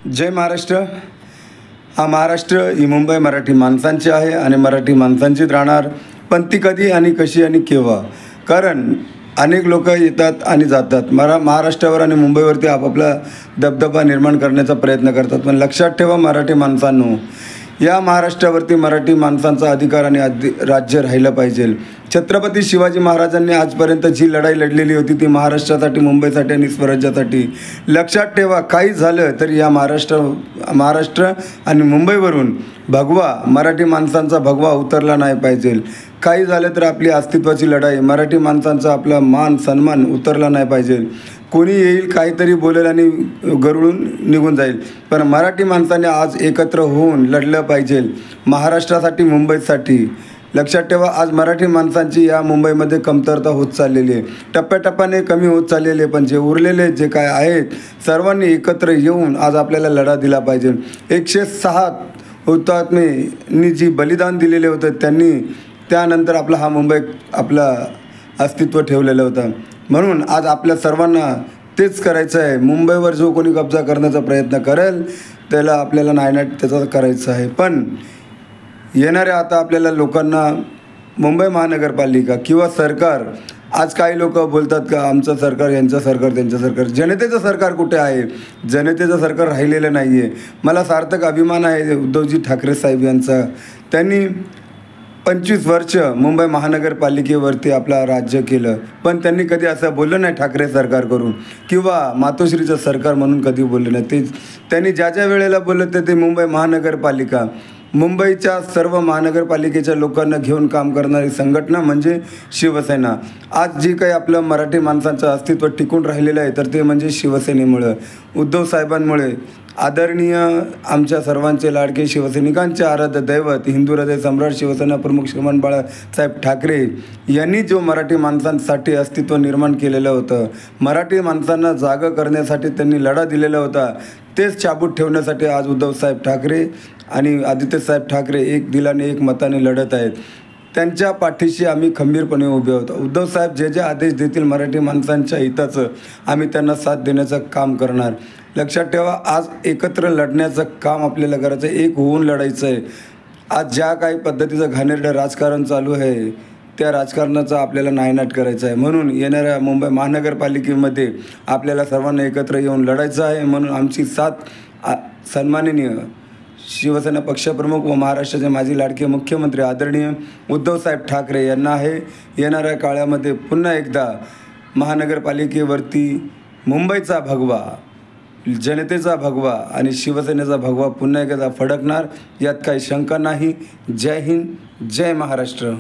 जय महाराष्ट्र. हा महाराष्ट्र ही मुंबई मराठी माणसांची आहे आणि मराठी माणसांचीच राहणार. पण ती कधी आणि कशी आणि केव्हा? कारण अनेक लोक येतात आणि जातात. महाराष्ट्रावर आणि मुंबईवरती आपापला दबदबा निर्माण करण्याचा प्रयत्न करतात. पण लक्षात ठेवा मराठी माणसांनो, या महाराष्ट्रावरती मराठी माणसांचा अधिकार आणि राज्य राहिलं पाहिजे. छत्रपती शिवाजी महाराजांनी आजपर्यंत जी लढाई लढलेली होती ती महाराष्ट्रासाठी, मुंबईसाठी आणि स्वराज्यासाठी. लक्षात ठेवा, काही झालं तर या महाराष्ट्र आणि मुंबईवरून भगवा मराठी माणसांचा भगवा उतरला नाही पाहिजे. काही झालं तर आपली अस्तित्वाची लढाई, मराठी माणसांचा आपला मान सन्मान उतरला नाही पाहिजे. कोणी येईल, काहीतरी बोलेल आणि गरुळून निघून जाईल. पण मराठी माणसाने आज एकत्र होऊन लढलं पाहिजे महाराष्ट्रासाठी, मुंबईसाठी. लक्षात ठेवा, आज मराठी माणसांची या मुंबईमध्ये कमतरता होत चाललेली आहे. टप्प्याटप्प्याने कमी होत चाललेली आहे. पण जे उरलेले जे काय आहेत सर्वांनी एकत्र येऊन आज आपल्याला लढा दिला पाहिजे. 106 हुतात्म्यांनी जी बलिदान दिलेले होतं त्यांनी त्यानंतर हा मुंबई आपला अस्तित्व ठेवलेलं होतं. म्हणून आज आपल्या सर्वांना तेच करायचं आहे. मुंबईवर जो कोणी कब्जा करण्याचा प्रयत्न करेल त्याला आपल्याला नायनाट त्याचा करायचं आहे. पण येणाऱ्या आता आपल्याला लोकांना मुंबई महानगरपालिका किंवा सरकार, आज काही लोक बोलतात का आमचं सरकार, यांचं सरकार, त्यांचं सरकार. जनतेचं सरकार कुठे आहे? जनतेचं सरकार राहिलेलं नाही आहे. मला सार्थक अभिमान आहे उद्धवजी ठाकरे साहेब यांचा. त्यांनी 25 वर्ष मुंबई महानगरपालिकेवरती आपला राज्य केलं. पण त्यांनी कधी असं बोललं नाही ठाकरे सरकार करून किंवा मातोश्रीचं सरकार म्हणून कधी बोललं नाही. त्यांनी ज्या ज्या वेळेला बोललं ते मुंबई महानगरपालिका, मुंबईच्या सर्व महानगरपालिकेच्या लोकांना घेऊन काम करणारी संघटना म्हणजे शिवसेना. आज जी काही आपलं मराठी माणसांचं अस्तित्व टिकून राहिलेलं आहे तर ते म्हणजे शिवसेनेमुळं, उद्धव साहेबांमुळे. आदरणीय आमच्या सर्वांचे लाडके शिवसैनिकांचे आराध्य दैवत, हिंदू हृदय सम्राट, शिवसेना प्रमुख श्रीमान बाळासाहेब ठाकरे यांनी जो मराठी माणसांसाठी अस्तित्व निर्माण केलेलं होतं, मराठी माणसांना जागं करण्यासाठी त्यांनी लढा दिलेला होता, तेच चाबूत ठेवण्यासाठी आज उद्धवसाहेब ठाकरे आणि आदित्यसाहेब ठाकरे एक दिलाने एक मताने लढत आहेत. त्यांच्या पाठीशी आम्ही खंबीरपणे उभे आहोत. उद्धवसाहेब जे जे आदेश देतील मराठी माणसांच्या हिताचं आम्ही त्यांना साथ देण्याचं काम करणार. लक्षात ठेवा, आज एकत्र लढण्याचं काम आपल्याला करायचं आहे, एक होऊन लढायचं आहे. आज ज्या काही पद्धतीचं घाणेरडं राजकारण चालू आहे त्या राजकारणाचा आपल्याला नायनाट करायचा आहे. म्हणून येणाऱ्या मुंबई महानगरपालिकेमध्ये आपल्याला सर्वांना एकत्र येऊन लढायचं आहे. म्हणून आमची साथ सन्माननीय शिवसेना पक्षप्रमुख व महाराष्ट्राचे माजी लाडके मुख्यमंत्री आदरणीय उद्धवसाहेब ठाकरे यांना आहे. येणाऱ्या काळामध्ये पुन्हा एकदा महानगरपालिकेवरती मुंबईचा भगवा, जनतेचा भगवा आणि शिवसेनेचा भगवा पुन्हा एकदा फडकणार, यात काही शंका नाही. जय हिंद, जय महाराष्ट्र.